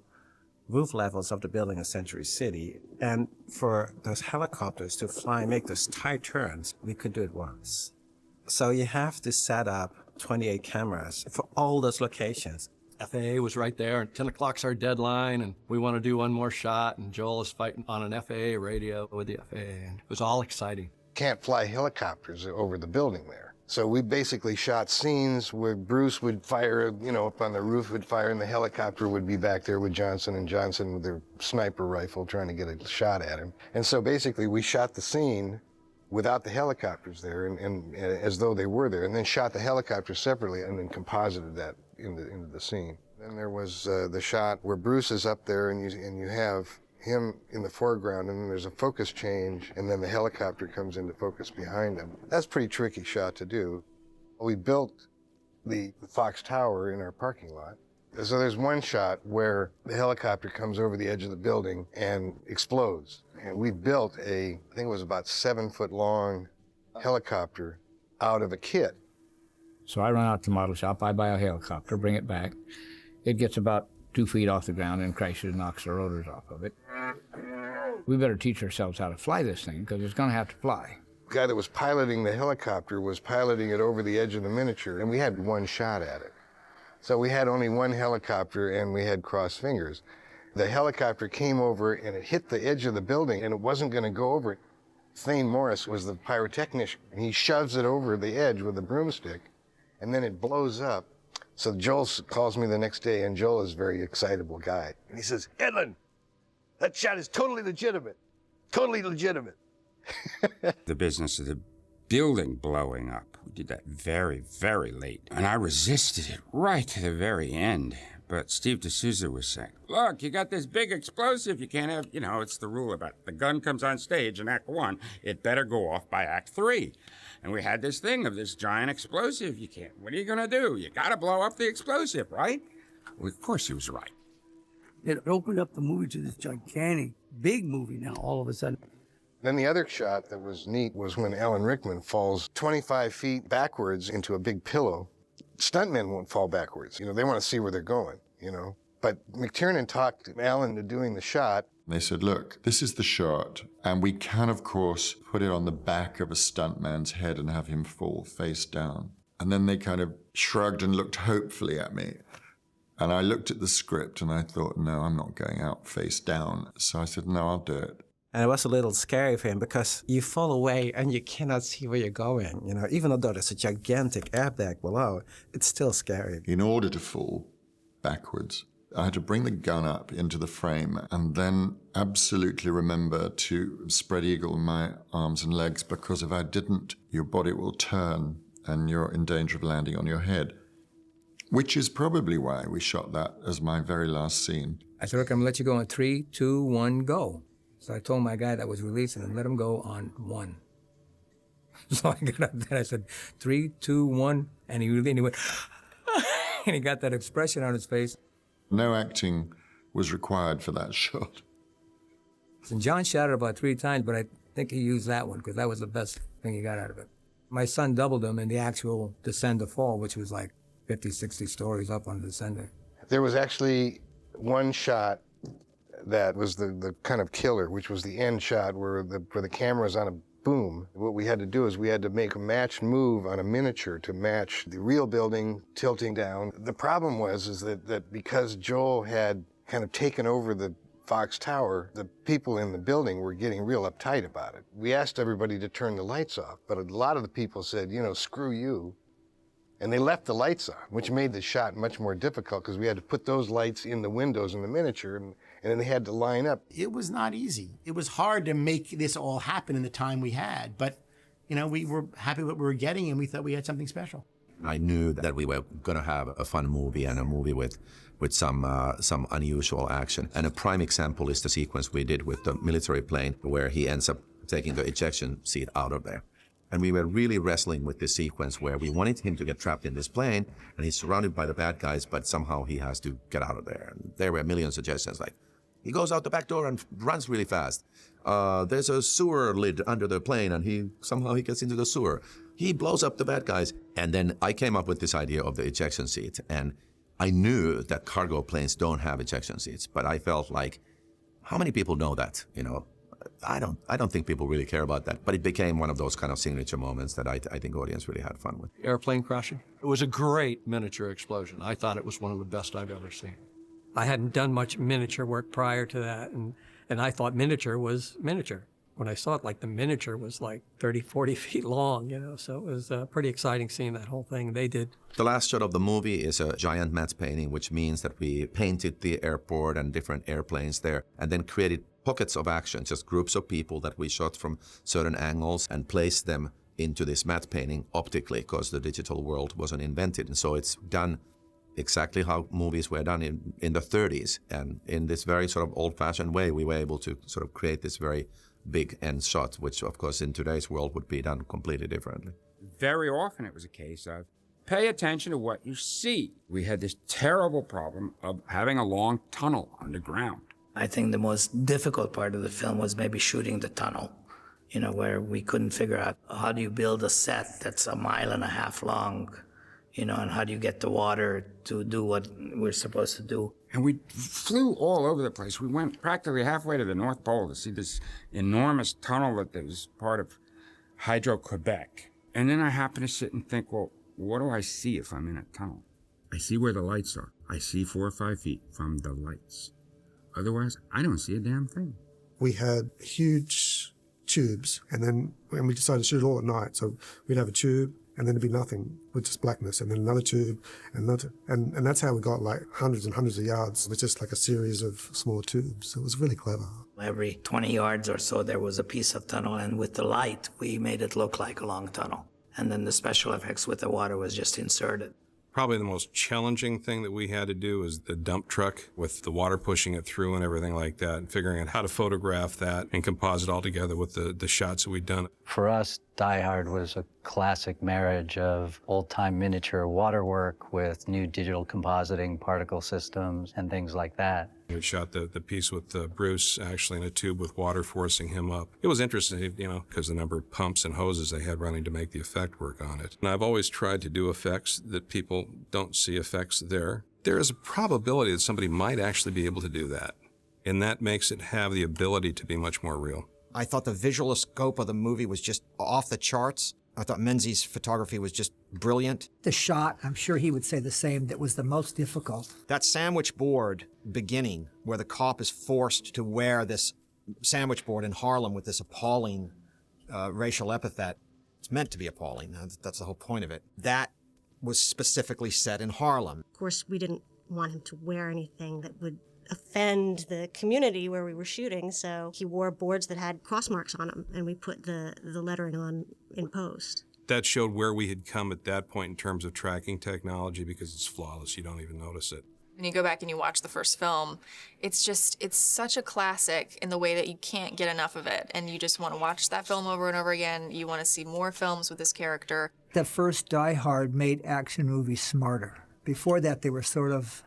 roof levels of the building in Century City, and for those helicopters to fly and make those tight turns, we could do it once. So you have to set up 28 cameras for all those locations. FAA was right there, and 10 o'clock's our deadline, and we want to do one more shot, and Joel is fighting on an FAA radio with the FAA, and it was all exciting. Can't fly helicopters over the building there. So we basically shot scenes where Bruce would fire, up on the roof would fire, and the helicopter would be back there with Johnson and Johnson with their sniper rifle trying to get a shot at him. And so basically we shot the scene without the helicopters there and as though they were there, and then shot the helicopters separately and then composited that into the scene. Then there was the shot where Bruce is up there and you have him in the foreground, and then there's a focus change, and then the helicopter comes into focus behind him. That's a pretty tricky shot to do. We built the Fox Tower in our parking lot. So there's one shot where the helicopter comes over the edge of the building and explodes. And we built I think it was about 7-foot long helicopter out of a kit. So I run out to the model shop, I buy a helicopter, bring it back. It gets about 2 feet off the ground and crashes and knocks the rotors off of it. We better teach ourselves how to fly this thing, because it's going to have to fly. The guy that was piloting the helicopter was piloting it over the edge of the miniature, and we had one shot at it. So we had only one helicopter, and we had crossed fingers. The helicopter came over, and it hit the edge of the building, and it wasn't going to go over it. Thane Morris was the pyrotechnician, and he shoves it over the edge with a broomstick, and then it blows up. So Joel calls me the next day, and Joel is a very excitable guy. And he says, "Edlin, that shot is totally legitimate. Totally legitimate." The business of the building blowing up, we did that very, very late. And I resisted it right to the very end. But Steve Souza was saying, "Look, you got this big explosive. You can't have, it's the rule about the gun comes on stage in Act 1. It better go off by Act 3. And we had this thing of this giant explosive. You can't, what are you going to do? You got to blow up the explosive, right?" Well, of course he was right. It opened up the movie to this gigantic, big movie now, all of a sudden. Then the other shot that was neat was when Alan Rickman falls 25 feet backwards into a big pillow. Stuntmen won't fall backwards. They want to see where they're going, But McTiernan talked Alan into doing the shot. They said, "Look, this is the shot, and we can, of course, put it on the back of a stuntman's head and have him fall face down." And then they kind of shrugged and looked hopefully at me. And I looked at the script and I thought, no, I'm not going out face down. So I said, "No, I'll do it." And it was a little scary for him because you fall away and you cannot see where you're going. Even though there's a gigantic airbag below, it's still scary. In order to fall backwards, I had to bring the gun up into the frame and then absolutely remember to spread eagle my arms and legs, because if I didn't, your body will turn and you're in danger of landing on your head. Which is probably why we shot that as my very last scene. I said, "Look, I'm going to let you go on 3, 2, 1, go." So I told my guy that was releasing him, let him go on 1. So I got up there, I said, 3, 2, 1, and he went, and he got that expression on his face. No acting was required for that shot. And John shot it about 3 times, but I think he used that one because that was the best thing he got out of it. My son doubled him in the actual descend to fall, which was like 50, 60 stories up on the descender. There was actually one shot that was the kind of killer, which was the end shot where the camera's on a boom. What we had to do is we had to make a matched move on a miniature to match the real building tilting down. The problem was that because Joel had kind of taken over the Fox Tower, the people in the building were getting real uptight about it. We asked everybody to turn the lights off, but a lot of the people said, "Screw you." And they left the lights on, which made the shot much more difficult because we had to put those lights in the windows in the miniature, and then they had to line up. It was not easy. It was hard to make this all happen in the time we had, but we were happy with what we were getting, and we thought we had something special. I knew that we were going to have a fun movie and a movie with some unusual action. And a prime example is the sequence we did with the military plane where he ends up taking the ejection seat out of there. And we were really wrestling with this sequence where we wanted him to get trapped in this plane and he's surrounded by the bad guys, but somehow he has to get out of there. And there were a million suggestions like, he goes out the back door and runs really fast. There's a sewer lid under the plane and somehow he gets into the sewer. He blows up the bad guys. And then I came up with this idea of the ejection seat. And I knew that cargo planes don't have ejection seats, but I felt like, how many people know that? I don't think people really care about that, but it became one of those kind of signature moments that I think audience really had fun with. Airplane crashing. It was a great miniature explosion. I thought it was one of the best I've ever seen. I hadn't done much miniature work prior to that, and I thought miniature was miniature. When I saw it, the miniature was 30, 40 feet long, so it was pretty exciting seeing that whole thing they did. The last shot of the movie is a giant matte painting, which means that we painted the airport and different airplanes there, and then created pockets of action, just groups of people that we shot from certain angles and placed them into this matte painting optically, because the digital world wasn't invented. And so it's done exactly how movies were done in the 30s. And in this very sort of old-fashioned way, we were able to sort of create this very big end shot, which of course in today's world would be done completely differently. Very often it was a case of pay attention to what you see. We had this terrible problem of having a long tunnel underground. I think the most difficult part of the film was maybe shooting the tunnel, where we couldn't figure out how do you build a set that's 1.5 miles long, and how do you get the water to do what we're supposed to do. And we flew all over the place. We went practically halfway to the North Pole to see this enormous tunnel that was part of Hydro-Quebec. And then I happened to sit and think, well, what do I see if I'm in a tunnel? I see where the lights are. I see 4 or 5 feet from the lights. Otherwise, I don't see a damn thing. We had huge tubes, and we decided to shoot it all at night. So we'd have a tube, and then there'd be nothing with just blackness, and then another tube, and another, and that's how we got hundreds and hundreds of yards. It was just a series of small tubes. It was really clever. Every 20 yards or so, there was a piece of tunnel, and with the light, we made it look like a long tunnel. And then the special effects with the water was just inserted. Probably the most challenging thing that we had to do is the dump truck with the water pushing it through and everything like that, and figuring out how to photograph that and composite all together with the shots that we'd done. For us, Die Hard was a classic marriage of old-time miniature waterwork with new digital compositing, particle systems, and things like that. We shot the piece with Bruce actually in a tube with water forcing him up. It was interesting, because the number of pumps and hoses they had running to make the effect work on it. And I've always tried to do effects that people don't see effects there. There is a probability that somebody might actually be able to do that. And that makes it have the ability to be much more real. I thought the visual scope of the movie was just off the charts. I thought Menzies' photography was just brilliant. The shot, I'm sure he would say the same, that was the most difficult. That sandwich board beginning, where the cop is forced to wear this sandwich board in Harlem with this appalling racial epithet. It's meant to be appalling. That's the whole point of it. That was specifically set in Harlem. Of course, we didn't want him to wear anything that would offend the community where we were shooting, so he wore boards that had cross marks on them, and we put the lettering on in post. That showed where we had come at that point in terms of tracking technology, because it's flawless. You don't even notice it. When you go back and you watch the first film, it's such a classic in the way that you can't get enough of it, and you just want to watch that film over and over again. You want to see more films with this character. The first Die Hard made action movies smarter. Before that, they were sort of,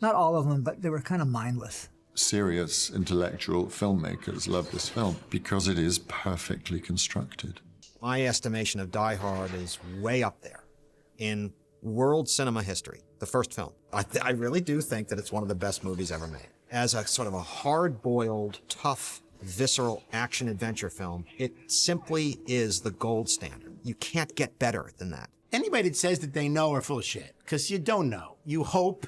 not all of them, but they were kind of mindless. Serious intellectual filmmakers love this film because it is perfectly constructed. My estimation of Die Hard is way up there in world cinema history, the first film. I really do think that it's one of the best movies ever made. As a sort of a hard-boiled, tough, visceral action-adventure film, it simply is the gold standard. You can't get better than that. Anybody that says that they know are full of shit, because you don't know. You hope.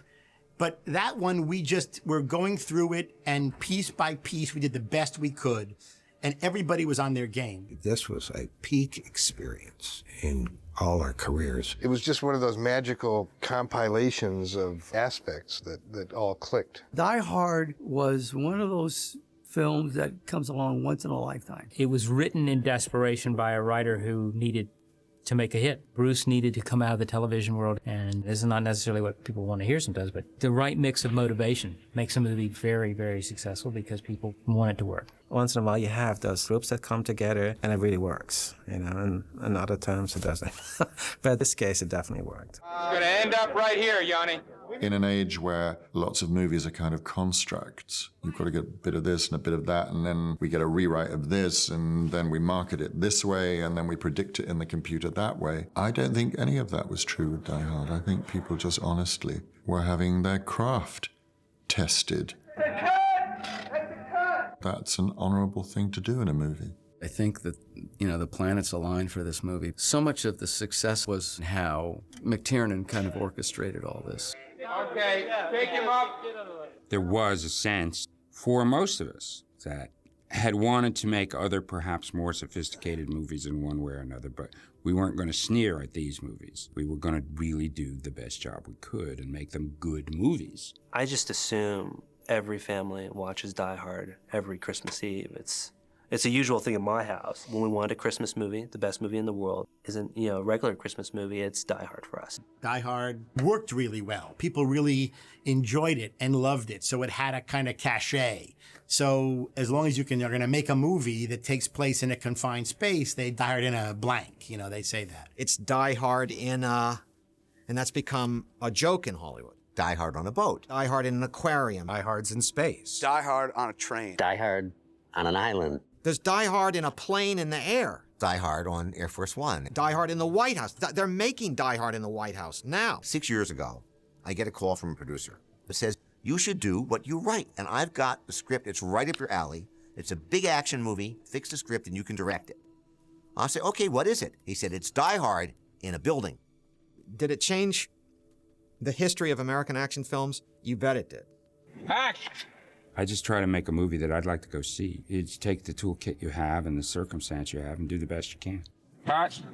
But that one, we're going through it, and piece by piece, we did the best we could, and everybody was on their game. This was a peak experience in all our careers. It was just one of those magical compilations of aspects that all clicked. Die Hard was one of those films that comes along once in a lifetime. It was written in desperation by a writer who needed to make a hit. Bruce needed to come out of the television world, and this is not necessarily what people want to hear sometimes, but the right mix of motivation makes a movie very, very successful because people want it to work. Once in a while, you have those groups that come together, and it really works, you know, and other times it doesn't. But in this case, it definitely worked. It's gonna end up right here, Yanni. In an age where lots of movies are kind of constructs, you've got to get a bit of this and a bit of that, and then we get a rewrite of this, and then we market it this way, and then we predict it in the computer that way. I don't think any of that was true with Die Hard. I think people just honestly were having their craft tested. That's an honorable thing to do in a movie. I think that, you know, the planets aligned for this movie. So much of the success was how McTiernan kind of orchestrated all this. Okay, take him up. There was a sense for most of us that had wanted to make other, perhaps more sophisticated movies in one way or another, but we weren't going to sneer at these movies. We were going to really do the best job we could and make them good movies. I just assume every family watches Die Hard every Christmas Eve. It's a usual thing in my house. When we want a Christmas movie, the best movie in the world isn't, you know, a regular Christmas movie, it's Die Hard for us. Die Hard worked really well. People really enjoyed it and loved it, so it had a kind of cachet. So as long as you're going to make a movie that takes place in a confined space, they Die Hard in a blank, you know, they say that. It's Die Hard in a, and that's become a joke in Hollywood. Die Hard on a boat. Die Hard in an aquarium. Die Hard's in space. Die Hard on a train. Die Hard on an island. There's Die Hard in a plane in the air. Die Hard on Air Force One. Die Hard in the White House. They're making Die Hard in the White House now. 6 years ago, I get a call from a producer that says, you should do what you write. And I've got the script, it's right up your alley. It's a big action movie, fix the script and you can direct it. I say, okay, what is it? He said, it's Die Hard in a building. Did it change the history of American action films? You bet it did. Action! I just try to make a movie that I'd like to go see. You just take the toolkit you have and the circumstance you have and do the best you can. Action!